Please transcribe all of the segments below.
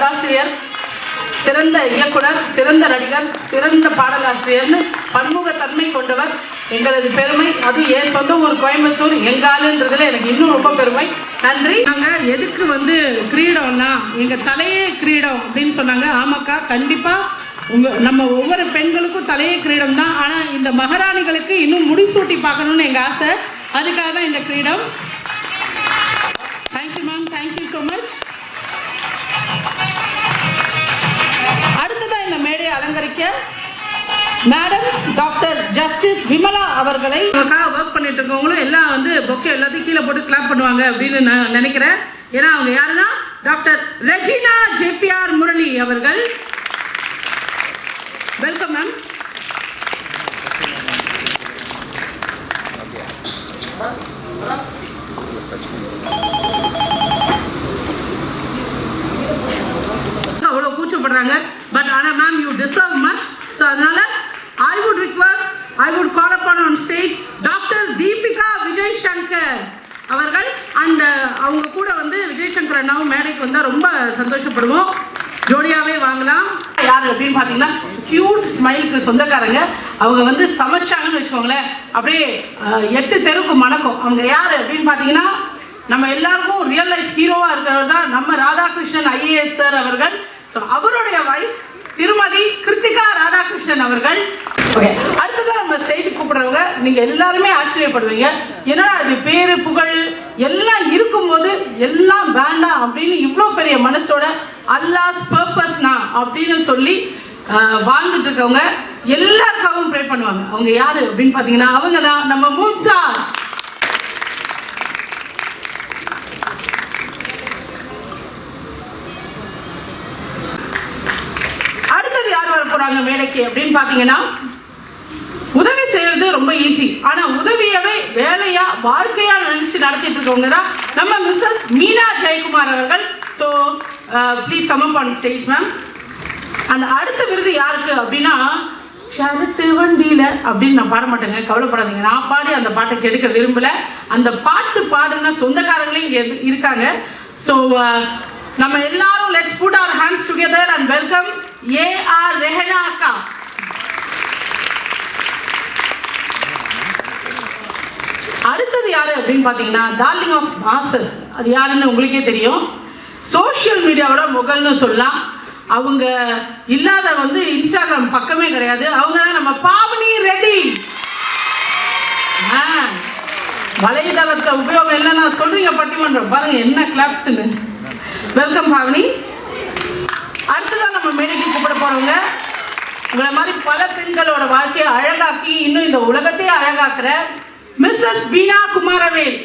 கதாசிரியர், சிறந்த இயக்குனர், சிறந்த நடிகர், சிறந்த பாடலாசிரியர்னு பன்முகத்தன்மை கொண்டவர். எங்களது பெருமை. அது என் சொந்த ஊர் கோயம்புத்தூர், எங்காலுன்றதுல எனக்கு இன்னும் ரொம்ப பெருமை. நன்றி. நாங்கள் எதுக்கு கிரீடம்னா எங்கள் தலையே கிரீடம் அப்படின்னு சொன்னாங்க. ஆமாக்கா, கண்டிப்பாக நம்ம ஒவ்வொரு பெண்களுக்கும் தலையே கிரீடம் தான். ஆனால் இந்த மகாராணிகளுக்கு இன்னும் முடிசூட்டி பார்க்கணுன்னு எங்கள் ஆசை. அதுக்காக தான் இந்த கிரீடம். Thank you ma'am, thank you so much. அடுத்ததான் இந்த மேடையை அலங்கரிக்க மேடம் டாக்டர் ஜஸ்டிஸ் விமலா அவர்களை, நமக்காக ஒர்க் பண்ணிட்டு இருக்கவங்களும் எல்லாம் பொக்கே எல்லாத்தையும் கீழே போட்டு கிளாப் பண்ணுவாங்க அப்படின்னு நான் நினைக்கிறேன். ஏன்னா அவங்க யாருன்னா டாக்டர் ரெஜினா ஜேபிஆர் முரளி அவர்கள். Welcome ma'am. அவ்வளோ கூச்சப்படுறாங்க. பட் ஆனால் ma'am you deserve much. So அதனால I would call upon on stage doctor Deepika Vijay Shankar அவர்கள். அண்ட் அவங்க கூட விஜய் சங்கர் அண்ணாவும் மேடைக்கு வந்தால் ரொம்ப சந்தோஷப்படுவோம். ஜோடியாகவே வாங்கலாம். யார் அப்படின்னு பார்த்தீங்கன்னா கியூட் ஸ்மைலுக்கு சொந்தக்காரங்க. அவங்க சமைச்சாங்கன்னு வச்சுக்கோங்களேன், அப்படியே 8 தெருக்கு மணக்கும். அவங்க யார் அப்படின்னு பார்த்தீங்கன்னா நம்ம எல்லாருக்கும் ரியல் லைஃப் ஹீரோவாக இருக்கிறவர் தான் நம்ம ராதாகிருஷ்ணன் IAS சார் அவர்கள். ஸோ அவருடைய வைஃப் திருமதி கிருத்திகா ராதாகிருஷ்ணன் அவர்கள். ஓகே, அடுத்ததான் நம்ம ஸ்டேஜுக்கு கூப்பிடுறவங்க நீங்கள் எல்லாருமே ஆச்சரியப்படுவீங்க. என்னடா அது பேரு புகழ் எல்லாம் இருக்கும்போது எல்லாம் வேண்டாம் அப்படின்னு இவ்வளோ பெரிய மனசோட அல்லாஹ்ஸ் பர்பஸ்னா அப்படின்னு சொல்லி வாழ்ந்துட்டு இருக்கவங்க எல்லாருக்காகவும் ப்ரே பண்ணுவாங்க. அவங்க யாரு அப்படின்னு பார்த்தீங்கன்னா அவங்க தான் நம்ம மும்தாஸ். அடுத்தது யார் வர போறாங்க மேடைக்கு அப்படின்னு பார்த்தீங்கன்னா, உதவி செய்யறது ரொம்ப ஈஸி, ஆனா உதவியவே வேலையா வாழ்க்கையா நினைச்சு நடத்திட்டு இருக்கவங்க தான் நம்ம மிஸ்ஸஸ் மீனா ஜெயக்குமார் அவர்கள். So please come up on stage ma'am. அந்த அடுத்த விருது யாருக்கு அப்படின்னா ஷரட்டு வண்டியில அப்படின்னு நான் பாட மாட்டேங்க, கவலைப்படாதீங்க. நான் பாடி அந்த பாட்டை கெடுக்க விரும்பல. அந்த பாட்டு பாடுன சொந்தக்காரங்களே இங்கே இருக்காங்க. ஸோ நம்ம எல்லாரும் let's put our hands together and welcome AR Rehana அக்கா. அடுத்தது யாரு அப்படின்னு பார்த்தீங்கன்னா டார்லிங் ஆஃப் மாசஸ். அது யாருன்னு உங்களுக்கே தெரியும். சோஷியல் மீடியாவோட முகல்னு சொல்லலாம். அவங்க இல்லாத இன்ஸ்டாகிராம் பக்கமே கிடையாது. அவங்க தான் நம்ம பாவனி ரெட்டி. வலைதளத்தை உபயோகம் இல்லைன்னா சொல்றீங்க பட்டிமன்றம் பாருங்க என்ன கிளாப்ஸ்ன்னு. வெல்கம் பாவனி. அடுத்ததான் நம்ம மேடைக்கு கூப்பிட போறவங்க உங்களை மாதிரி பல பெண்களோட வாழ்க்கையை அழகாக்கி இன்னும் இந்த உலகத்தையே அழகாக்குற மிஸ்ஸஸ் வீணா குமாரவேல்,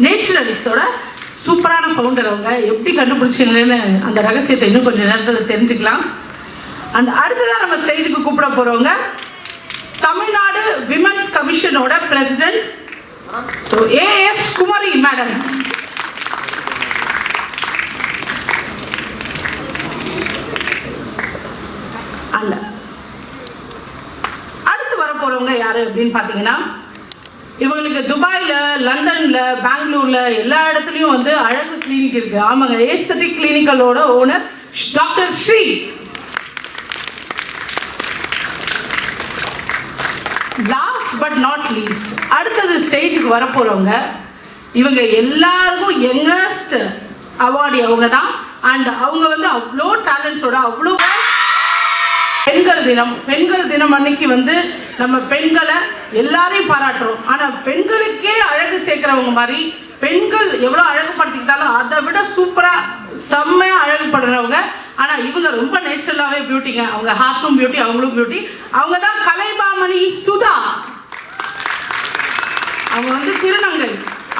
நேச்சுரல்ஸோட சூப்பரான ஃபவுண்டர். அவங்க எப்படி கண்டுபிடிச்சிங்கன்னு அந்த ரகசியத்தை இன்னும் கொஞ்சம் நேரத்தில் தெரிஞ்சுக்கலாம். அண்ட் அடுத்ததான் நம்ம ஸ்டேஜுக்கு கூப்பிட போறவங்க தமிழ்நாடு விமன்ஸ் கமிஷனோட president so AS Kumari madam. And அடுத்து வர போறவங்க யாரு அப்படின்னு பார்த்தீங்கன்னா, இவங்களுக்கு துபாயில், லண்டனில், பெங்களூரில் எல்லா இடத்துலையும் அழகு கிளினிக் இருக்கு. ஆமாங்க, ஏஸ்தட்டிக் கிளினிக்கலோட owner doctor Sri. Last but not least அடுத்தது ஸ்டேஜுக்கு வர போறவங்க இவங்க எல்லாருக்கும் யங்கஸ்ட் அவார்டி அவங்க தான். அண்ட் அவங்க அவ்வளோ டேலண்ட்ஸோட அவ்வளோ பெண்கள் தினம் அன்னைக்கு நம்ம பெண்களை எல்லாரையும் பாராட்டுறோம். ஆனா பெண்களுக்கே அழகு சேர்க்கிறவங்க மாதிரி பெண்கள் எவ்வளவு அழகுபடுத்திக்கிட்டாலும் அதை விட சூப்பரா செம்மையா அழகுபடுறவங்க. ஆனா இவங்க ரொம்ப நேச்சுரலாவே பியூட்டிங்க. அவங்க ஹார்ட்டும் பியூட்டி, அவங்களும் பியூட்டி. அவங்க தான் கலைமாமணி சுதா. அவங்க திருநங்கை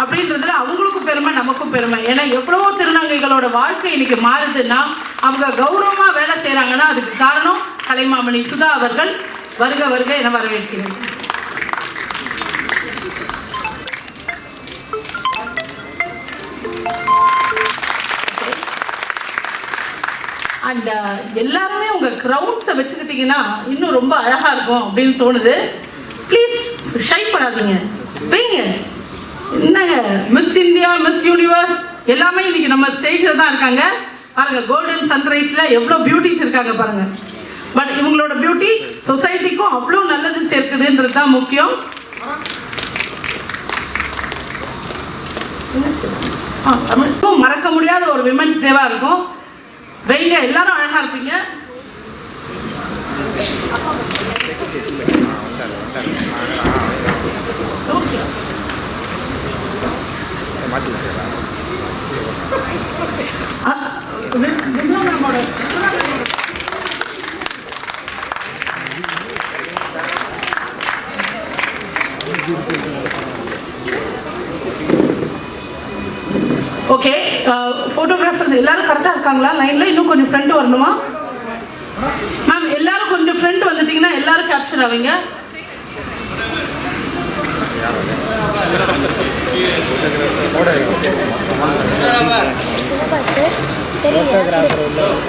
அப்படின்றதுல அவங்களுக்கும் பெருமை, நமக்கும் பெருமை. ஏன்னா எவ்வளவோ திருநங்கைகளோட வாழ்க்கை இன்னைக்கு மாறுதுன்னா அவங்க கௌரவமா வேலை செய்யறாங்கன்னா அதுக்கு காரணம் கலைமாமணி சுதா அவர்கள். வருக வருக என வரவேற்கிறேன். அண்ட் எல்லாருமே உங்க கிரவுண்ட்ஸை வச்சுக்கிட்டீங்கன்னா இன்னும் ரொம்ப அழகா இருக்கும் அப்படின்னு தோணுது. ப்ளீஸ் ஷை பண்ணாதீங்க, வைங்க. என்னங்க மிஸ் இந்தியா, மிஸ் யூனிவர்ஸ் எல்லாமே இன்னைக்கு நம்ம ஸ்டேஜில் தான் இருக்காங்க. பாருங்க கோல்டன் சன்ரைஸ்ல எவ்வளோ பியூட்டிஸ் இருக்காங்க பாருங்க. பட் இவங்களோட பியூட்டி சொசைட்டிக்கும் அவ்வளோ நல்லது சேர்க்குதுன்றது தான் முக்கியம். மறக்க முடியாத ஒரு விமென்ஸ் டேவா இருக்கும். வைங்க, எல்லாரும் அழகா இருப்பீங்க. ஓகே, ஃபோட்டோகிராஃபர்ஸ் எல்லாரும் கரெக்டாக இருக்காங்களா லைனில்? இன்னும் கொஞ்சம் ஃப்ரண்ட் வரணுமா மேம்? எல்லாரும் கொஞ்சம் ஃப்ரண்ட் வந்துட்டீங்கன்னா எல்லாரும் கேப்சர் ஆவீங்க.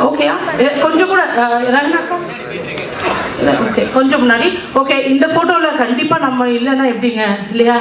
ஓகேயா? கொஞ்சம் கூட ஓகே, கொஞ்சம் முன்னாடி. ஓகே, இந்த ஃபோட்டோவில் கண்டிப்பாக நம்ம இல்லைன்னா எப்படிங்க, இல்லையா?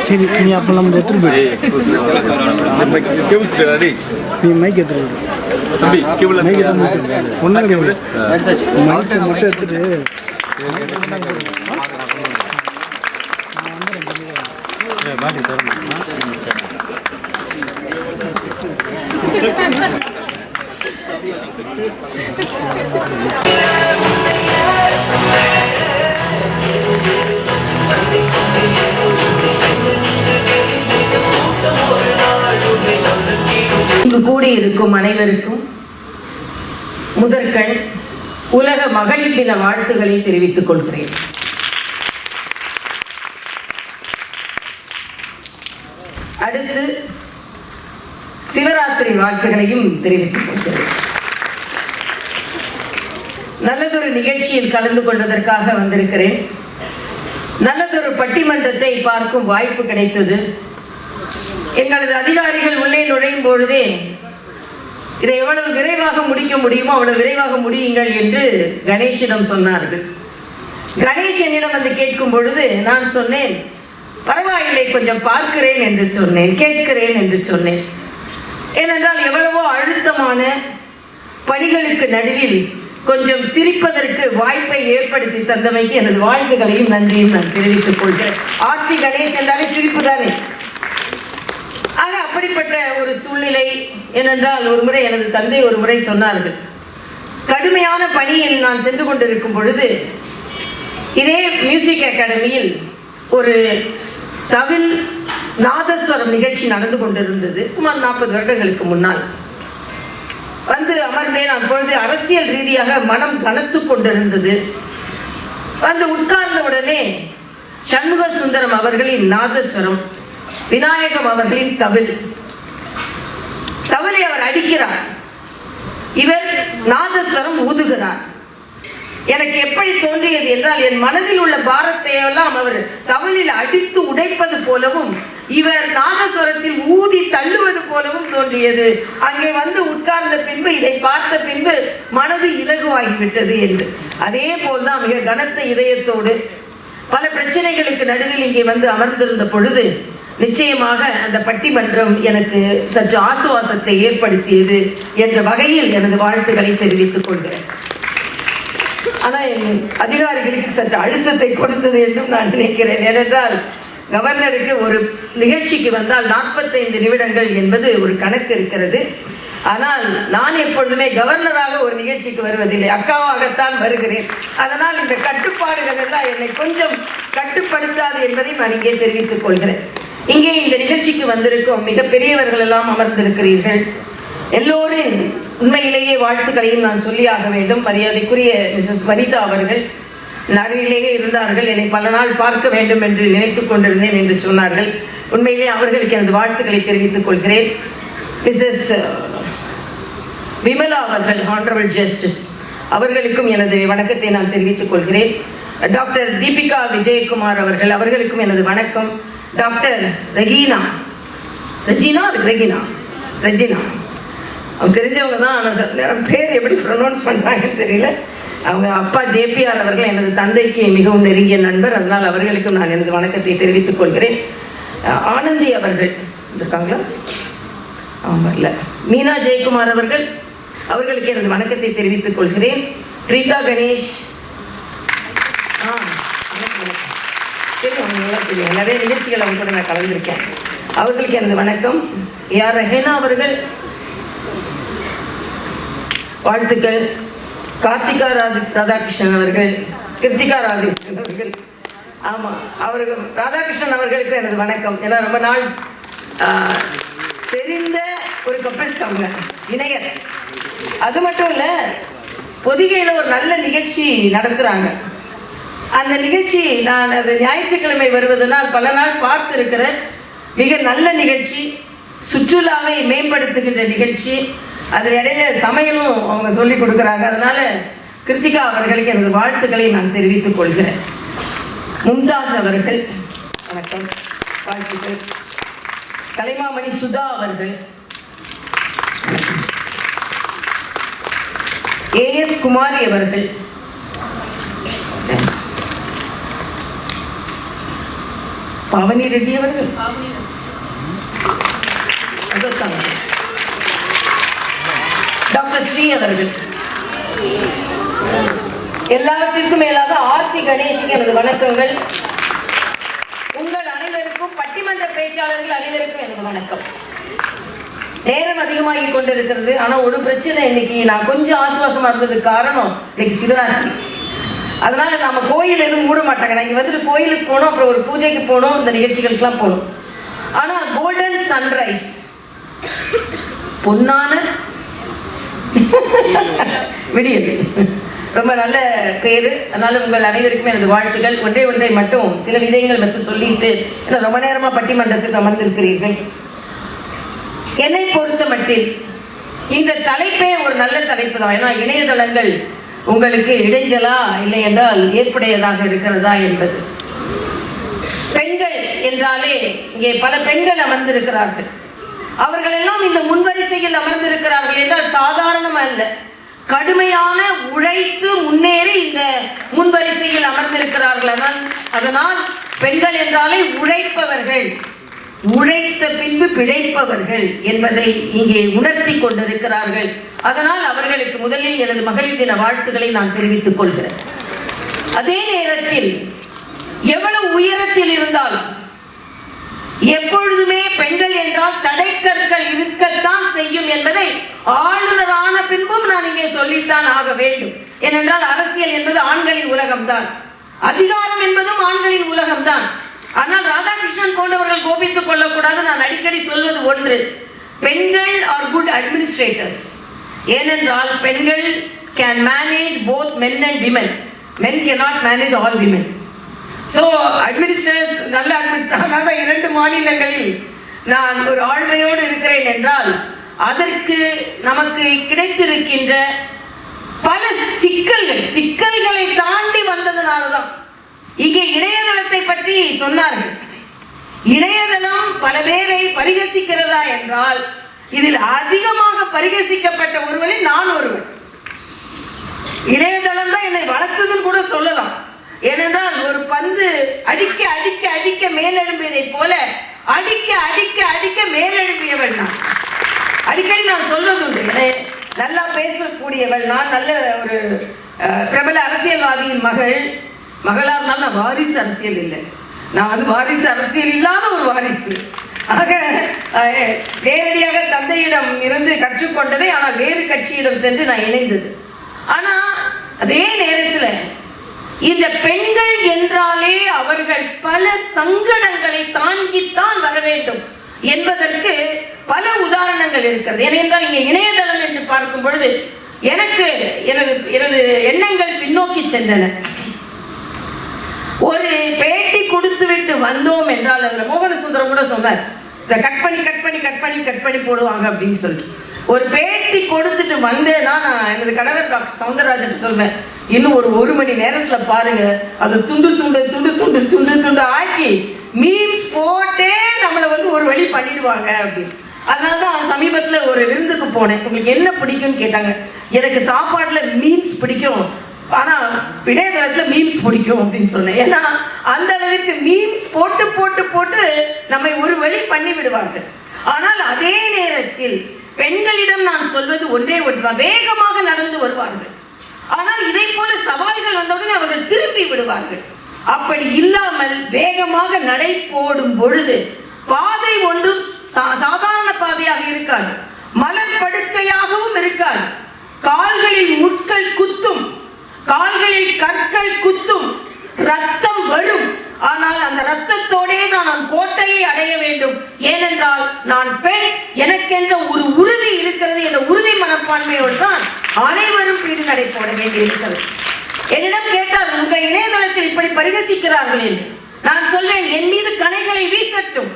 சரி, நீ அப்போ நம்ம எடுத்துட்டு போய் நீ மைக் எடுத்துட்டு ஒன்றும் மட்டும் எடுத்துட்டு இங்கு கூடியிருக்கும் அனைவருக்கும் முதற்கண் உலக மகளிர் தின வாழ்த்துக்களை தெரிவித்துக் கொள்கிறேன். அடுத்து சிவராத்திரி வாழ்த்துக்களையும் தெரிவித்துக் கொள்கிறேன். நல்லதொரு நிகழ்ச்சியில் கலந்து கொள்வதற்காக வந்திருக்கிறேன். நல்லதொரு பட்டிமன்றத்தை பார்க்கும் வாய்ப்பு கிடைத்தது. எங்களது அதிகாரிகள் உள்ளே நுழையும் பொழுதே இதை எவ்வளவு விரைவாக முடிக்க முடியுமோ அவ்வளவு விரைவாக முடியுங்கள் என்று கணேஷிடம் சொன்னார்கள். கணேசனிடம் வந்து கேட்கும் பொழுது நான் சொன்னேன், பரவாயில்லை, கொஞ்சம் பார்க்கிறேன் என்று சொன்னேன், கேட்கிறேன் என்று சொன்னேன். ஏனென்றால் எவ்வளவோ அழுத்தமான பணிகளுக்கு நடுவில் கொஞ்சம் சிரிப்பதற்கு வாய்ப்பை ஏற்படுத்தி தந்தமைக்கு எனது வாழ்த்துக்களையும் நன்றியும் நான் தெரிவித்துக் கொள்கிறேன். ஆர்த்தி கணேஷ் என்றாலே சிரிப்பு தானே. ஆக அப்படிப்பட்ட ஒரு சூழ்நிலை. ஏனென்றால் ஒரு முறை எனது தந்தை ஒரு முறை சொன்னார்கள், கடுமையான பணியில் நான் சென்று கொண்டிருக்கும் பொழுது இதே மியூசிக் அகாடமியில் ஒரு தவில் நாதஸ்வரம் நிகழ்ச்சி நடந்து கொண்டிருந்தது. சுமார் 40 வருடங்களுக்கு முன்னால் வந்து அமர்ந்தேன். அப்பொழுது அரசியல் ரீதியாக மனம் கனத்து கொண்டிருந்தது. வந்து உட்கார்ந்த உடனே சண்முக சுந்தரம் அவர்களின் நாதஸ்வரம், விநாயகம் அவர்களின் தவிலை அவர் அடிக்கிறார், இவர் நாதஸ்வரம் ஊதுகிறார். எனக்கு எப்படி தோன்றியது என்றால், என் மனதில் உள்ள பாரத்தை எல்லாம் அவர் தவிலில் அடித்து உடைப்பது போலவும் இவர் நாதஸ்வரத்தில் ஊதி தள்ளுவது போலவும் தோன்றியது. அங்கே வந்து உட்கார்ந்த பின்பு இதை பார்த்த பின்பு மனது இலகுவாகிவிட்டது என்று. அதே போல்தான் மிக கனத்த இதயத்தோடு பல பிரச்சனைகளுக்கு நடுவில் இங்கே வந்து அமர்ந்திருந்த பொழுது நிச்சயமாக அந்த பட்டிமன்றம் எனக்கு சற்று ஆசுவாசத்தை ஏற்படுத்தியது என்ற வகையில் எனது வாழ்த்துக்களை தெரிவித்துக் கொள்கிறேன். ஆனால் என் அதிகாரிகளுக்கு சற்று அழுத்தத்தை கொடுத்தது என்றும் நான் நினைக்கிறேன். ஏனென்றால் கவர்னருக்கு ஒரு நிகழ்ச்சிக்கு வந்தால் 45 நிமிடங்கள் என்பது ஒரு கணக்கு இருக்கிறது. ஆனால் நான் எப்பொழுதுமே கவர்னராக ஒரு நிகழ்ச்சிக்கு வருவதில்லை, அக்காவாகத்தான் வருகிறேன். அதனால் இந்த கட்டுப்பாடுகள் எல்லாம் என்னை கொஞ்சம் கட்டுப்படுத்தாது என்பதை நான் இங்கே தெரிவித்துக் கொள்கிறேன். இங்கே இந்த நிகழ்ச்சிக்கு வந்திருக்கும் மிக பெரியவர்கள் எல்லாம் அமர்ந்திருக்கிறீர்கள். எல்லோரின் உண்மையிலேயே வாழ்த்துக்களையும் நான் சொல்லியாக வேண்டும். மரியாதைக்குரிய மிஸ்ஸஸ் வனிதா அவர்கள் அருகிலேயே இருந்தார்கள். என்னை பல நாள் பார்க்க வேண்டும் என்று நினைத்துக் கொண்டிருந்தேன் என்று சொன்னார்கள். உண்மையிலே அவர்களுக்கு எனது வாழ்த்துக்களை தெரிவித்துக் கொள்கிறேன். மிஸ்ஸஸ் விமலா அவர்கள், ஹானரபிள் ஜஸ்டிஸ், அவர்களுக்கும் எனது வணக்கத்தை நான் தெரிவித்துக் கொள்கிறேன். டாக்டர் தீபிகா விஜயகுமார் அவர்கள், அவர்களுக்கும் எனது வணக்கம். டாக்டர் ரெஜினா அவங்க தெரிஞ்சவங்க தான், ஆனால் சார் நேரம் பேர் எப்படி ப்ரொனவுன்ஸ் பண்ணுறாங்கன்னு தெரியல. அவங்க அப்பா ஜேபிஆர் அவர்கள் எனது தந்தைக்கு மிகவும் நெருங்கிய நண்பர், அதனால் அவர்களுக்கும் நான் எனது வணக்கத்தை தெரிவித்துக் கொள்கிறேன். ஆனந்தி அவர்கள் இருக்காங்களா? வரல. மீனா ஜெயக்குமார் அவர்கள், அவர்களுக்கு எனது வணக்கத்தை தெரிவித்துக் கொள்கிறேன். பிரீதா கணேஷ், தெரியும், நிறைய நிகழ்ச்சிகள் அவங்க கூட நான் கலந்துருக்கேன். அவர்களுக்கு எனது வணக்கம். யார் ரெஹேனா அவர்கள், வாழ்த்துக்கள். கார்த்திகா ராதாகிருஷ்ணன் அவர்கள், கிருத்திகா ராதாகிருஷ்ணன் அவர்கள், ஆமாம் அவர்கள், ராதாகிருஷ்ணன் அவர்களுக்கு எனது வணக்கம். ஏன்னா ரொம்ப நாள் தெரிந்த ஒரு கப்பல்ஸ் அவங்க, இணையர். அது மட்டும் இல்லை, பொதிகையில் ஒரு நல்ல நிகழ்ச்சி நடத்துகிறாங்க. அந்த நிகழ்ச்சி நான் அது ஞாயிற்றுக்கிழமை வருவதனால் பல நாள் பார்த்து இருக்கிற மிக நல்ல நிகழ்ச்சி, சுற்றுலாவை மேம்படுத்துகின்ற நிகழ்ச்சி. அதில் இடையில சமையலும் அவங்க சொல்லி கொடுக்குறாங்க. அதனால கிருத்திகா அவர்களுக்கு எனது வாழ்த்துக்களை நான் தெரிவித்துக் கொள்கிறேன். மும்தாஸ் அவர்கள், வணக்கம், வாழ்த்துக்கள். கலைமாமணி சுதா அவர்கள், ஏஎஸ் குமாரி அவர்கள், பாவனி ரெட்டி அவர்கள், டாக்டர் ஸ்ரீ அவர்கள், எல்லாவற்றிற்கும் மேலாக ஆர்த்தி கணேஷுக்கு எனது வணக்கங்கள். உங்கள் அனைவருக்கும், பட்டிமன்ற பேச்சாளர்கள் அனைவருக்கும் எனது வணக்கம். நேரம் அதிகமாகி கொண்டிருக்கிறது. ஆனால் ஒரு பிரச்சனை, இன்னைக்கு நான் கொஞ்சம் ஆசுவாசமா இருந்ததுக்கு காரணம் இன்னைக்கு சிவராத்திரி. அதனால நம்ம கோயில் எதுவும் மூட மாட்டாங்க. நான் இங்கே வந்துட்டு கோயிலுக்கு போனோம், அப்புறம் ஒரு பூஜைக்கு போனோம், இந்த நிகழ்ச்சிகளுக்கெல்லாம் போகணும். ஆனால் கோல்டன் சன்ரைஸ், பொன்னான விடியது, ரொம்ப நல்ல பேரு. அதனால உங்கள் அனைவருக்குமே எனது வாழ்த்துக்கள். ஒன்றை மட்டும் சில விதயங்கள் மட்டும் சொல்லிட்டு, ஏன்னா ரொம்ப நேரமா பட்டிமன்றத்தில் அமர்ந்திருக்கிறீர்கள். என்னை பொறுத்த மட்டில் இந்த தலைப்பே ஒரு நல்ல தலைப்பு தான். ஏன்னா இணையதளங்கள் உங்களுக்கு இடைஞ்சலா இல்லை என்றால் ஏற்புடையதாக இருக்கிறதா என்பது. பெண்கள் என்றாலே இங்கே பல பெண்கள் அமர்ந்திருக்கிறார்கள். அவர்கள் எல்லாம் இந்த முன்வரிசையில் அமர்ந்திருக்கிறார்கள் என்றால் சாதாரணமா அல்ல, கடுமையான உழைத்து முன்னேறி இந்த முன்வரிசையில் அமர்ந்திருக்கிறார்கள். அதனால் பெண்கள் என்றாலே உழைப்பவர்கள், உழைத்த பின்பு பிழைப்பவர்கள் என்பதை இங்கே உணர்த்தி கொண்டிருக்கிறார்கள். அதனால் அவர்களுக்கு முதலில் எனது மகளிர் தின வாழ்த்துக்களை நான் தெரிவித்துக் கொள்கிறேன். அதே நேரத்தில் எவ்வளவு உயரத்தில் இருந்தாலும் எப்பொழுதுமே பெண்கள் என்றால் தடைக்கற்கள் இருக்கத்தான் செய்யும் என்பதை ஆளுநரான பின்பும் நான் இங்கே சொல்லித்தான் ஆக வேண்டும். ஏனென்றால் அரசியல் என்பது ஆண்களின் உலகம்தான், அதிகாரம் என்பதும் ஆண்களின் உலகம்தான். ஆனால் ராதாகிருஷ்ணன் போன்றவர்கள் கோபித்துக் கொள்ளக்கூடாது. நான் அடிக்கடி சொல்வது ஒன்று, பெண்கள் ஆர் குட் அட்மினிஸ்ட்ரேட்டர்ஸ். ஏனென்றால் பெண்கள் can manage both men and women, men cannot manage all women. So administrators நல்ல அட்மினிஸ்ட்ரேட்டர். அதனால தான் 2 மாநிலங்களில் நான் ஒரு ஆளுமையோடு இருக்கிறேன் என்றால் அதற்கு நமக்கு கிடைத்திருக்கின்ற பல சிக்கல்களை தாண்டி வந்ததுனால தான். இங்கே இணையதளத்தை பற்றி சொன்னார்கள். இணையதளம் பல பேரை பரிகசிக்கிறதா என்றால் இதில் அதிகமாக பரிகசிக்கப்பட்ட ஒருவரில் நான் ஒருவன். இணையதளம் தான் என்னை வளர்த்ததுன்னு கூட சொல்லலாம். ஏனென்றால் ஒரு பந்து அடிக்க அடிக்க அடிக்க மேலெழும்பியதை போல அடிக்க அடிக்க அடிக்க மேலெழும்பியவள் நான். அடிக்கடி நான் சொல்றது உண்டு, நல்லா பேசக்கூடியவள் நான், நல்ல ஒரு பிரபல அரசியல்வாதியின் மகளா இருந்தாலும் நான் வாரிசு அரசியல் இல்லை, நான் வாரிசு அரசியல் இல்லாத ஒரு வாரிசு. ஆக நேரடியாக தந்தையிடம் இருந்து கற்றுக்கொண்டதை, ஆனால் வேறு கட்சியிடம் சென்று நான் இணைந்தது. ஆனா அதே நேரத்தில் இந்த பெண்கள் என்றாலே அவர்கள் பல சங்கடங்களை தாங்கித்தான் வர வேண்டும் என்பதற்கு பல உதாரணங்கள் இருக்கிறது. ஏனென்றால் இங்கே இணையதளம் என்று பார்க்கும் பொழுது எனக்கு எனது எண்ணங்கள் பின்னோக்கி சென்றன. ஒரு பேட்டி கொடுத்து விட்டு வந்தோம் என்றால் அதுல மோகன சுந்தரம் கூட சொன்னார், இதை கட் பண்ணி போடுவாங்க அப்படின்னு சொல்லிட்டு. ஒரு பேட்டி கொடுத்துட்டு வந்தேன்னா நான் எனது கணவர் டாக்டர் சவுந்தரராஜன் சொல்வேன், இன்னும் ஒரு மணி நேரத்துல பாருங்க அதை துண்டு ஆக்கி மீம்ஸ் போட்டே நம்மளை ஒரு வழி பண்ணிடுவாங்க அப்படின்னு. அதனாலதான் சமீபத்துல ஒரு விருந்துக்கு போனேன். உங்களுக்கு என்ன பிடிக்கும்னு கேட்டாங்க. எனக்கு சாப்பாடுல மீம்ஸ் பிடிக்கும், ஆனா இணையதளத்துல மீம்ஸ் பிடிக்கும் அப்படின்னு சொன்னேன். ஏன்னா அந்த அளவிற்கு மீம்ஸ் போட்டு போட்டு போட்டு நம்மை ஒரு வழி பண்ணி விடுவார்கள். ஆனால் அதே நேரத்தில் பெண்களிடம் நான் சொல்வது ஒன்றே ஒன்றுதான், வேகமாக நடந்து வருவார்கள். ஆனால் இதை போல சவால்கள் வந்தவுடனே அவர்கள் திரும்பி விடுவார்கள். அப்படி இல்லாமல் வேகமாக நடை போடும் பொழுது பாதை ஒன்றும் சாதாரண பாதையாக இருக்காது, மலர் படுக்கையாகவும் இருக்காது. கால்களில் முட்கள் குத்தும், கால்களில் கற்கள் குத்தும், ரத்தம் வரும். ஆனால் அந்த ரத்தத்தோடே தான் நான் கோட்டையை அடைய வேண்டும். ஏனென்றால் நான் பெண், எனக்கென்ற ஒரு உறுதி இருக்கிறது என்ற உறுதி மனப்பான்மையோடு தான் அனைவரும் பீடு நடை போட வேண்டி இருக்கிறது. என்னிடம் கேட்டால் உங்கள் இணையதளத்தில் இப்படி பரிகசிக்கிறார்கள் என்று நான் சொல்வேன், என் மீது கணைகளை வீசட்டும்,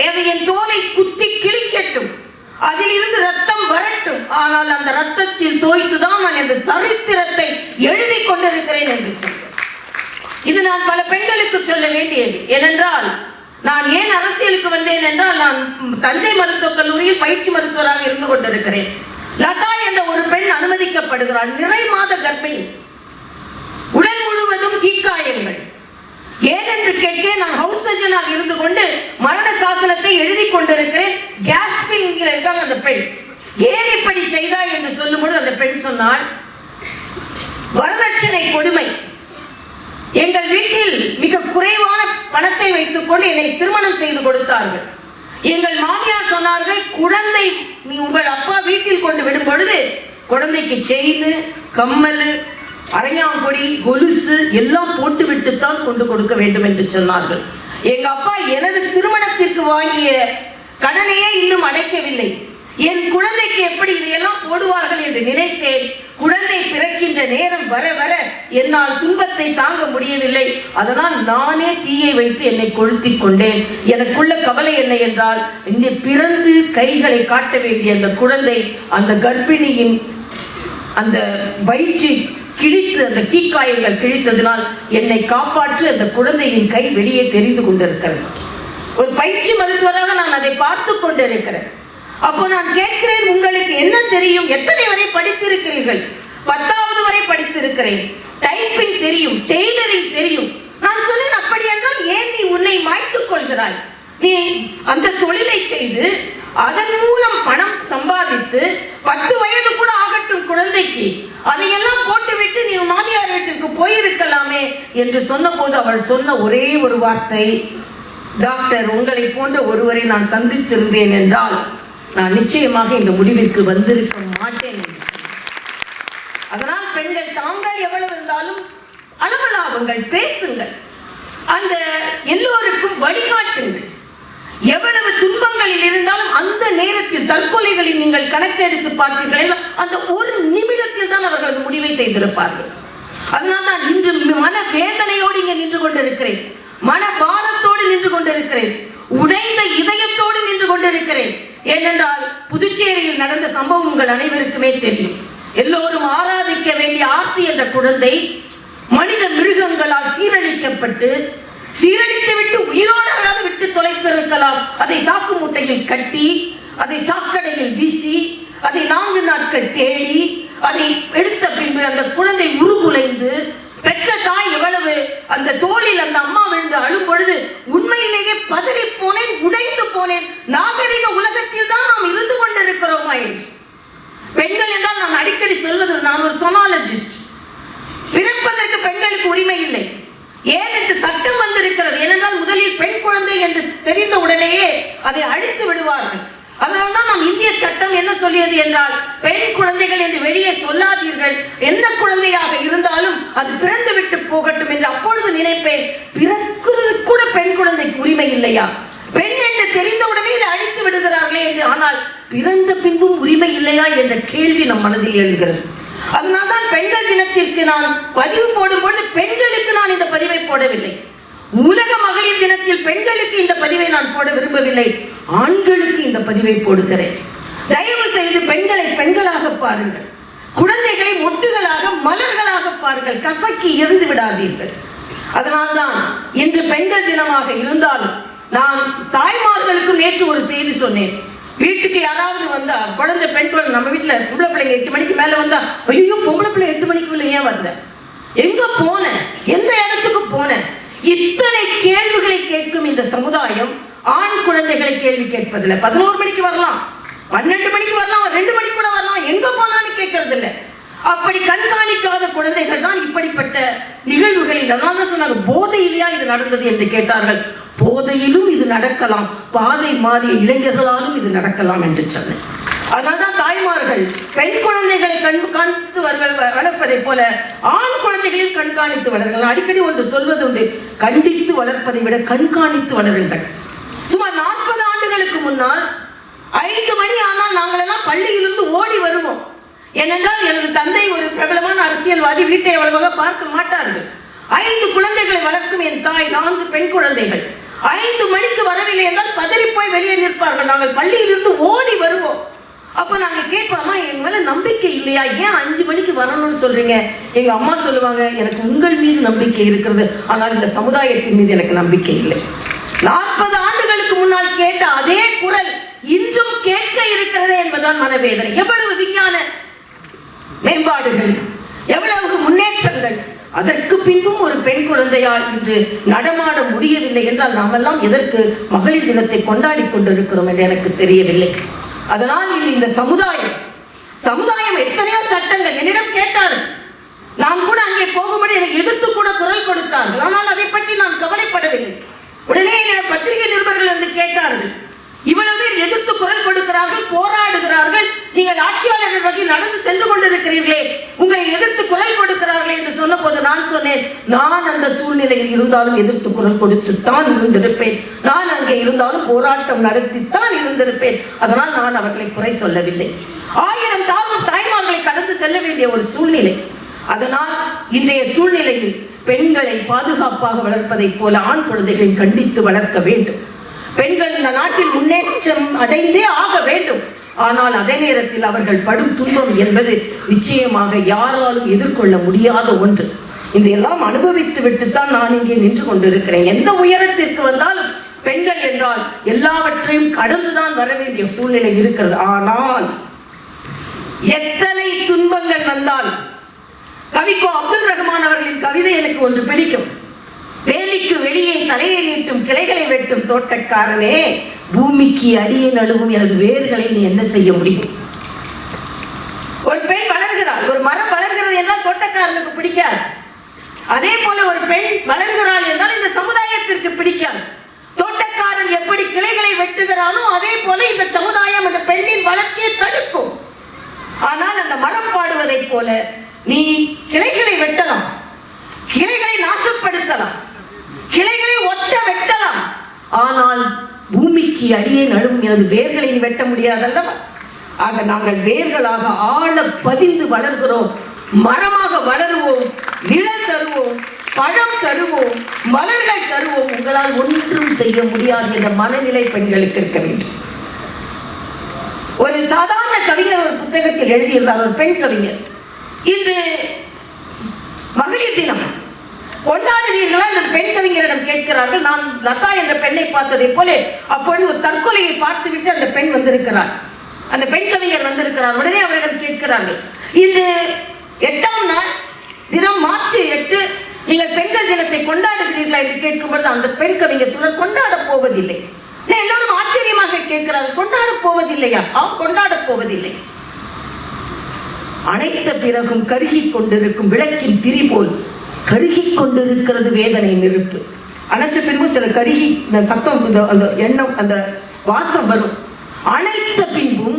என் தோலை குத்தி கிழிக்கட்டும், அதில் இருந்து ரத்தம் வரட்டும். ஆனால் அந்த ரத்தத்தில் தோய்த்துதான் நான் இந்த சரித்திரத்தை எழுதி கொண்டிருக்கிறேன் என்று சொல்றேன். இது நான் பல பெண்களுக்கு சொல்ல வேண்டியது. ஏனென்றால் நான் ஏன் அரசியலுக்கு வந்தேன் என்றால், நான் தஞ்சை மருத்துவக் கல்லூரியில் பயிற்சி மருத்துவராக இருந்து கொண்டிருக்கிறேன். லதா என்ற ஒரு பெண் அனுமதிக்கப்படுகிறாள், நிறை மாத கர்ப்பிணி, உடல் முழுவதும் தீக்காயங்கள். ஏனென்று கேட்கிறேன். நான் ஹவுஸ் சர்ஜனாக இருந்து கொண்டு மரண சாசனத்தை எழுதி கொண்டிருக்கிறேன். கேஸ்பில் இருக்காங்க அந்த பெண். ஏன் இப்படி செய்தாய் என்று சொல்லும்போது அந்த பெண் சொன்னாள், வரதட்சணை கொடுமை. எங்கள் வீட்டில் மிக குறைவான பணத்தை வைத்துக் கொண்டு என்னை திருமணம் செய்து கொடுத்தார்கள். எங்கள் மாமியார் சொன்னார்கள், குழந்தை உங்கள் அப்பா வீட்டில் கொண்டு விடும் பொழுது குழந்தைக்கு செயின், கம்மல், அரኛங்கொடி, கொலுசு எல்லாம் போட்டு விட்டுத்தான் கொண்டு கொடுக்க வேண்டும் என்று சொன்னார்கள். எங்க அப்பா எனது திருமணத்திற்கு வாங்கிய கடனையே இன்னும் அடைக்கவில்லை. என் குழந்தைக்கு எப்படி இதையெல்லாம் போடுவார்கள் என்று நினைத்தேன். குழந்தை பிறக்கின்ற நேரம் வர வர என்னால் துன்பத்தை தாங்க முடியவில்லை. அதனால் நானே தீயை வைத்து என்னை கொளுத்திக் கொண்டேன். எனக்குள்ள கவலை என்ன என்றால், இங்கே பிறந்து கைகளை காட்ட வேண்டிய அந்த குழந்தை அந்த கர்ப்பிணியின் அந்த வயிற்றை கிழித்து, அந்த தீக்காயங்கள் கிழித்ததினால் என்னை காப்பாற்று அந்த குழந்தையின் கை வெளியே தெரிந்து கொண்டிருக்கிறது. ஒரு பயிற்சி மருத்துவராக நான் அதை பார்த்து கொண்டிருக்கிறேன். அப்போ நான் கேட்கிறேன், உங்களுக்கு என்ன தெரியும்? எத்தனை வரை படித்திருக்கிறீர்கள்? 10வது வரை படித்திருக்கிறேன். டைப்பிங் தெரியும், டெய்லரிங் தெரியும். நான் சொன்னேன், அப்படி என்றால் ஏன் நீ உன்னை மாய்த்துக் கொள்கிறாய்? நீ அந்த தொழிலை செய்து அதன் மூலம் பணம் சம்பாதித்து 10 வயது கூட ஆகட்டும் குழந்தைக்கு, அதையெல்லாம் போட்டுவிட்டு நீ மாமியார் வீட்டிற்கு போயிருக்கலாமே என்று சொன்ன போது அவள் சொன்ன ஒரே ஒரு வார்த்தை, டாக்டர், உங்களை போன்ற ஒருவரை நான் சந்தித்திருந்தேன் என்றால் நான் நிச்சயமாக இந்த முடிவிற்கு வந்திருக்க மாட்டேன். அதனால் பெண்கள் தாங்கள் எவ்வளவு இருந்தாலும் அளவலாவுங்கள், பேசுங்கள், அந்த எல்லோருக்கும் வழிகாட்டுங்கள். எவ்வளவு துன்பங்களில் இருந்தாலும் அந்த நேரத்தில் தற்கொலைகளில் நீங்கள் கணக்கெடுத்து பார்த்தீர்கள், அந்த ஒரு நிமிடத்தில் தான் அவர்களது முடிவை செய்திருப்பார்கள். அதனால் தான் இன்று மன வேதனையோடு இங்கே நின்று கொண்டிருக்கிறேன், மன பாரத்தோடு நின்று கொண்டிருக்கிறேன், உடைந்த இதயத்தோடு நின்று கொண்டிருக்கிறேன். ஏனென்றால் புதுச்சேரியில் நடந்த சம்பவம் உங்கள் அனைவருக்குமே தெரியும். எல்லோரும் ஆராதிக்க வேண்டிய ஆர்த்தி என்ற குழந்தை மனித மிருகங்களால் சீரழிக்கப்பட்டு, சீரழித்து விட்டு உயிரோடு விட்டு தொலைத்திருக்கலாம். அதை சாக்கு மூட்டையில் கட்டி, அதை சாக்கடையில் வீசி, அதை 4 நாட்கள் தேடி, அதை எடுத்த பின்பு அந்த குழந்தை உருகுலைந்து, பெற்ற தாய் எவ்வளவு அந்த தோளில் அந்த அம்மா விழுந்து அழும் பொழுது உண்மையிலேயே பதறி போனேன், உடைந்து போனேன். நாகரிக உலகத்தில் தான் நாம் இருந்து கொண்டிருக்கிறோமா என்று. பெண்கள் என்றால் நான் அடிக்கடி சொல்வது, நான் ஒரு சொனாலஜிஸ்ட். பிறப்பதற்கு பெண்களுக்கு உரிமை இல்லை. ஏன் என்று சட்டம் வந்திருக்கிறது. ஏனென்றால் முதலில் பெண் குழந்தை என்று தெரிந்த உடனேயே அதை அழித்து விடுவார்கள். அதனால்தான் நாம் இந்திய சட்டம் என்ன சொல்லியது என்றால், பெண் குழந்தைகள் என்று வெளியே சொல்லாதீர்கள், எந்த குழந்தையாக இருந்தாலும் அது பிறந்து விட்டு போகட்டும் என்று அப்பொழுது நினைப்பேன். பிறக்கிறது கூட பெண் குழந்தைக்கு உரிமை இல்லையா? பெண் என்று தெரிந்தவுடனே இதை அழித்து விடுகிறார்களே என்று ஆனால் பிறந்த பின்பும் உரிமை இல்லையா என்ற கேள்வி நம் மனதில் எழுகிறது. அதனால்தான் பெண்கள் தினத்திற்கு நான் பதிவு போடும்பொழுது பெண்களுக்கு நான் இந்த பதிவை போடவில்லை. உலக மகளிர் தினத்தில் பெண்களுக்கு இந்த பதிவை நான் போட விரும்பவில்லை, ஆண்களுக்கு இந்த பதிவை போடுகிறேன். தயவு செய்து பெண்களை பெண்களாக பாருங்கள், குழந்தைகளை மொட்டுகளாக மலர்களாக பாருங்கள், கசக்கி எரிந்து விடாதீர்கள். அதனால்தான் இன்று பெண்கள் தினமாக இருந்தாலும் நான் தாய்மார்களுக்கும் நேற்று ஒரு செய்தி சொன்னேன். வீட்டுக்கு யாராவது வந்தா குழந்தை பெண் குழந்தை, நம்ம வீட்டுல பொம்பளை பிள்ளைங்க 8 மணிக்கு மேல வந்தா, ஐயோ பொம்பளை பிள்ளை 8 மணிக்கு ஏன் வந்த, எங்க போன, எந்த இடத்துக்கு போன, இத்தனை கேள்விகளை கேட்கும் இந்த சமுதாயம் ஆண் குழந்தைகளை கேள்வி கேட்பதில்லை. 11 மணிக்கு வரலாம், 12 மணிக்கு வரலாம், 2 மணிக்கு கூட வரலாம், எங்க போனான்னு கேட்கறது இல்லை. அப்படி கண்காணிக்காத குழந்தைகள் தான் இப்படிப்பட்ட நிகழ்வுகளில், அதான் சொன்னாங்க போதையிலேயா இது நடந்தது என்று கேட்டார்கள். போதையிலும் இது நடக்கலாம், பாதை மாறிய இளைஞர்களாலும் இது நடக்கலாம் என்று சொன்னேன். அதனால்தான் தாய்மார்கள் பெண் குழந்தைகளை கண்காணித்து வளர்ப்பதை போல ஆண் குழந்தைகளையும் கண்காணித்து வளர்கள். அடிக்கடி ஒன்று சொல்வது உண்டு, கண்டித்து வளர்ப்பதை விட கண்காணித்து வளருங்கள். சுமார் 40 ஆண்டுகளுக்கு முன்னால் 5 மணி ஆனால் நாங்கள் எல்லாம் பள்ளியிலிருந்து ஓடி வருவோம். ஏனென்றால் எனது தந்தை ஒரு பிரபலமான அரசியல்வாதி, வீட்டை அவ்வளவாக பார்க்க மாட்டார்கள். 5 குழந்தைகளை வளர்க்கும் என் தாய் 4 பெண் குழந்தைகள். 5 மணிக்கு வரவில்லை என்றால் பதறி போய் வெளியே நிற்பார்கள். நாங்கள் பள்ளியிலிருந்து ஓடி வருவோம். அப்போ நாங்கள் கேட்போமா, எங்க மேல நம்பிக்கை இல்லையா, ஏன் 5 மணிக்கு வரணும்னு சொல்றீங்க? எங்க அம்மா சொல்லுவாங்க, எனக்கு உங்கள் மீது நம்பிக்கை இருக்கிறது, ஆனால் இந்த சமுதாயத்தின் மீது எனக்கு நம்பிக்கை இல்லை. 40 ஆண்டுகளுக்கு முன்னால் கேட்ட அதே குரல் இன்றும் கேட்க இருக்கிறது என்பதுதான் மனவேதனை. எவ்வளவு விஞ்ஞான மேம்பாடுகள், எவ்வளவு முன்னேற்றங்கள், அதற்கு பின்பும் ஒரு பெண் குழந்தையால் இன்று நடமாட முடியவில்லை என்றால் நாமெல்லாம் எதற்கு மகளிர் தினத்தை கொண்டாடி கொண்டிருக்கிறோம் என்று எனக்கு தெரியவில்லை. அதனால் இந்த சமுதாயம் எத்தனையோ சட்டங்கள் என்னிடம் கேட்டார்கள். நான் கூட அங்கே போகும்படி எனக்கு எதிர்த்து கூட குரல் கொடுத்தார்கள். ஆனால் அதை பற்றி நான் கவலைப்படவில்லை. உடனே என்னிடம் பத்திரிகை நிருபர்கள் வந்து கேட்டார்கள், இவ்வளவு பேர் எதிர்த்து குரல் கொடுக்கிறார்கள், போராடுகிறார்கள், நீங்கள் ஆட்சியாளர்கள் வகையில் நடந்து சென்று கொண்டிருக்கிறீர்களே, உங்களை எதிர்த்து குரல் கொடுக்கிறார்களே என்று சொன்ன போது நான் சொன்னேன், நான் அந்த சூழ்நிலையில் இருந்தாலும் எதிர்த்து குரல் கொடுத்துத்தான் இருந்திருப்பேன், நான் அங்கே இருந்தாலும் போராட்டம் நடத்தித்தான் இருந்திருப்பேன். அதனால் நான் அவர்களை குறை சொல்லவில்லை. 1000 தாய்மார்களை கடந்து செல்ல வேண்டிய ஒரு சூழ்நிலை. அதனால் இன்றைய சூழ்நிலையில் பெண்களை பாதுகாப்பாக வளர்ப்பதை போல ஆண் குழந்தைகளை கண்டித்து வளர்க்க வேண்டும். பெண்கள் இந்த நாட்டில் முன்னேற்றம் அடைந்தே ஆக வேண்டும். ஆனால் அதே நேரத்தில் அவர்கள் படும் துன்பம் என்பது நிச்சயமாக யாராலும் எதிர்கொள்ள முடியாத ஒன்று. இதையெல்லாம் அனுபவித்து விட்டுத்தான் நான் இங்கே நின்று கொண்டிருக்கிறேன். எந்த உயரத்திற்கு வந்தாலும் பெண்கள் என்றால் எல்லாவற்றையும் கடந்துதான் வர வேண்டிய சூழ்நிலை இருக்கிறது. ஆனால் எத்தனை துன்பங்கள் வந்தால், கவிக்கோ அப்துல் ரஹ்மான் அவர்களின் கவிதை எனக்கு ஒன்று பிடிக்கும். வேலிக்கு வெளியே தலையை நீட்டும் கிளைகளை வெட்டும் தோட்டக்காரனே, பூமிக்கு அடியே நழுவும் எனது வேர்களை நீ என்ன செய்ய முடியும்? ஒரு பெண் வளர்கிறாள், ஒரு மரம் வளர்கிறது என்றால் தோட்டக்காரனுக்கு பிடிக்காது. அதே போல ஒரு பெண் வளர்கிறாள் என்றால் இந்த சமுதாயத்திற்கு பிடிக்காது. தோட்டக்காரன் எப்படி கிளைகளை வெட்டுகிறானோ அதே போல இந்த சமுதாயம் அந்த பெண்ணின் வளர்ச்சியை தடுக்கும். ஆனால் அந்த மரம் பாடுவதை போல நீ கிளைகளை வெட்டலாம், கிளைகளை நாசப்படுத்தலாம், கிளைகளை ஒட்ட வெட்டலாம், ஆனால் பூமிக்கு அடியே நழுவும் எனது வேர்களை நீ வெட்ட முடியாதல்லவா? ஆக நாங்கள் வேர்களாக ஆழ பதிந்து வளர்கிறோம். மரமாக வளருவோம், நிழல் தருவோம், பழம் தருவோம், மலர்கள் தருவோம். உங்களால் ஒன்றும் செய்ய முடியாது என்ற மனநிலை பெண்களுக்கு இருக்க வேண்டும். ஒரு சாதாரண கவிஞர் ஒரு புத்தகத்தில் எழுதியிருந்தார், ஒரு பெண் கவிஞர். இன்று மகளிர் தினம் கொண்டாடுவீர்களா இந்த பெண் கவிஞரிடம் கேட்கிறார்கள். நான் லதா என்ற பெண்ணை பார்த்ததை போல அப்பொழுது ஒரு தற்கொலையை பார்த்துவிட்டு அந்த பெண் வந்திருக்கிறார், அந்த பெண் கவிஞர் வந்திருக்கிறார். உடனே அவரிடம் கேட்கிறார்கள், இன்று 8ஆம் நாள் தினம் மார்ச் 8, நீங்கள் பெண்கள் தினத்தை கொண்டாடுகிறீர்களா என்று கேட்கும்போது அந்த பெண் கவிஞர் சொன்னார், கொண்டாட போவதில்லை. எல்லோரும் ஆச்சரியமாக கேட்கிறார்கள், கொண்டாட போவதில்லையா? கொண்டாட போவதில்லை. அணைத்த பிறகும் கருகி கொண்டிருக்கும் விளக்கின் திரி போல் கருகி கொண்டிருக்கிறது வேதனை நெருப்பு. அணைச்ச பின்பு சில கருகி சத்தம், அந்த எண்ணம், அந்த வாசம் வரும். அணைத்த பின்பும்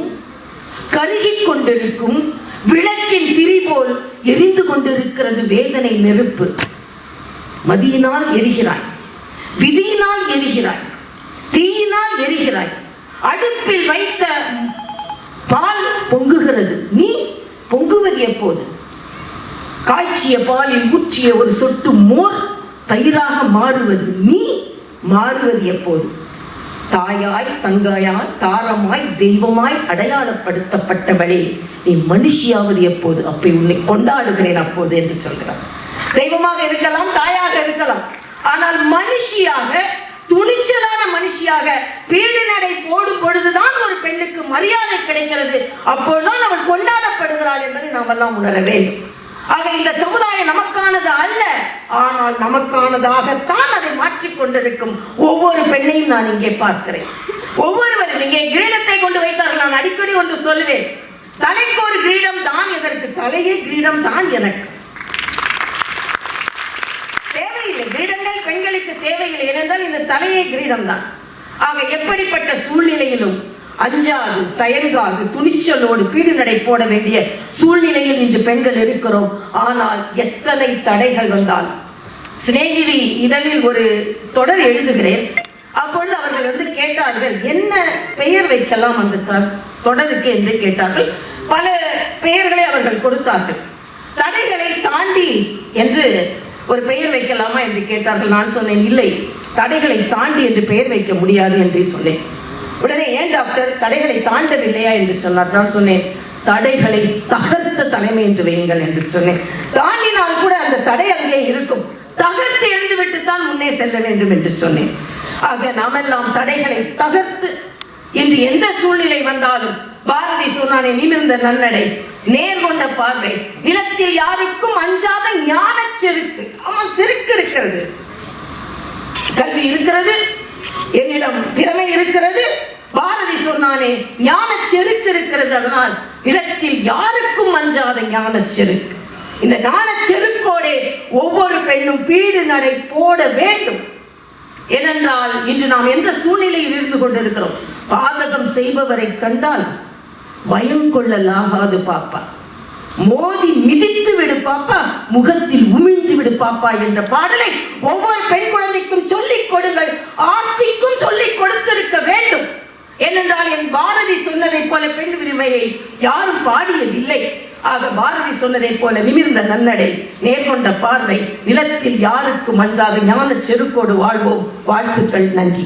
கருகி கொண்டிருக்கும் விளக்கின் திரி போல் எரிந்து கொண்டிருக்கிறது வேதனை நெருப்பு. மதியினால் எரிகிறாய், விதியினால் எரிகிறாய், தீயினால் எரிகிறாய், அடுப்பில் வைத்த பால் பொங்குகிறது, நீ பொங்குவது எப்போது? காய்ச்சிய பாலில் ஊற்றிய ஒரு சொட்டு மோர் தயிராக மாறுவது, நீ மாறுவது எப்போது? தாயாய் தங்காயாய் தாரமாய் தெய்வமாய் அடையாளப்படுத்தப்பட்டவளே, நீ மனுஷியாவது எப்போது? அப்போ உன்னை கொண்டாடுகிறேன் அப்போது என்று சொல்கிறார். தெய்வமாக இருக்கலாம், தாயாக இருக்கலாம், ஆனால் மனுஷியாக, துணிச்சலான மனுஷியாக பீடு நடை போடும் பொழுதுதான் ஒரு பெண்ணுக்கு மரியாதை கிடைக்கிறது. அப்போதுதான் அவள் கொண்டாடப்படுகிறாள் என்பதை நாம் எல்லாம் உணர வேண்டும். ஆக இந்த சமுதாயம் நமக்கானது அல்ல, ஆனால் நமக்கானதாகத்தான் அதை மாற்றிக் கொண்டிருக்கும் ஒவ்வொரு பெண்ணையும் நான் இங்கே பார்க்கிறேன். ஒவ்வொருவரும் இங்கே கிரீடத்தை கொண்டு வைத்தார்கள். நான் அடிக்கடி ஒன்று சொல்லுவேன், தலைக்கு ஒரு கிரீடம் தான் எதற்கு? தலையே கிரீடம் தான் எனக்கு தேவையில்லை. கிரீடங்கள் பெண்களுக்கு தேவையில்லை, ஏனென்றால் இந்த தலையே கிரீடம் தான். ஆக எப்படிப்பட்ட சூழ்நிலையிலும் அஞ்சாது தயங்காது துணிச்சலோடு பீடு நடை போட வேண்டிய சூழ்நிலையில் இன்று பெண்கள் இருக்கிறோம். ஆனால் எத்தனை தடைகள் வந்தால், சிநேகிதி இதழில் ஒரு தொடர் எழுதுகிறேன். அப்பொழுது அவர்கள் கேட்டார்கள், என்ன பெயர் வைக்கலாம் அந்த தொடருக்கு என்று கேட்டார்கள். பல பெயர்களை அவர்கள் கொடுத்தார்கள். தடைகளை தாண்டி என்று ஒரு பெயர் வைக்கலாமா என்று கேட்டார்கள். நான் சொன்னேன், இல்லை, தடைகளை தாண்டி என்று பெயர் வைக்க முடியாது என்று சொன்னேன். உடனே, ஏன் டாக்டர் தடைகளை தாண்டவில்லையா என்று சொன்னார். நான் சொன்னேன், தடைகளை தகர்த்த தலைமை என்று வையுங்கள் என்று சொன்னேன். தாண்டினால் கூட அந்த தடை அங்கே இருக்கும், தகர்த்து எழுந்துவிட்டு தான் முன்னே செல்ல வேண்டும் என்று சொன்னேன். ஆக நாமெல்லாம் தடைகளை தகர்த்து இன்று எந்த சூழ்நிலை வந்தாலும், பாரதி சொன்னானே, நிமிர்ந்த நன்னடை, நேர்கொண்ட பார்வை, நிலத்தில் யாருக்கும் அஞ்சாத ஞான செருக்கு. அவன் செருக்கு இருக்கிறது, கல்வி இருக்கிறது, என்னிடம் திறமை இருக்கிறது. பாரதி சொன்னானே, ஞான செருக்கு இருக்கிறது. அதனால் நிலத்தில் யாருக்கும் அஞ்சாத ஞான செருக்கு. இந்த ஞான செருக்கோடே ஒவ்வொரு பெண்ணும் பீடு நடை போட வேண்டும். ஏனென்றால் இன்று நாம் எந்த சூழ்நிலையில் இருந்து கொண்டிருக்கிறோம்? பாதகம் செய்பவரை கண்டால் பயம் கொள்ளலாகாது பாப்பா, மோதி மிதித்து விடு பாப்பா, முகத்தில் உமிழ்ந்து விடு பாப்பா என்ற பாடலை ஒவ்வொரு பெண் குழந்தைக்கும் சொல்லிக் கொடுங்கள். ஆர்த்திக்கும் சொல்லிக் கொடுத்திருக்க வேண்டும். ஏனென்றால் என் பாரதி சொன்னதை போல பெண் உரிமையை யாரும் பாடியதில்லை. ஆக பாரதி சொன்னதை போல நிமிர்ந்த நன்னடை, நேர்கொண்ட பார்வை, நிலத்தில் யாருக்கும் அஞ்சாத ஞான செருக்கோடு வாழ்வோம். வாழ்த்துக்கள், நன்றி.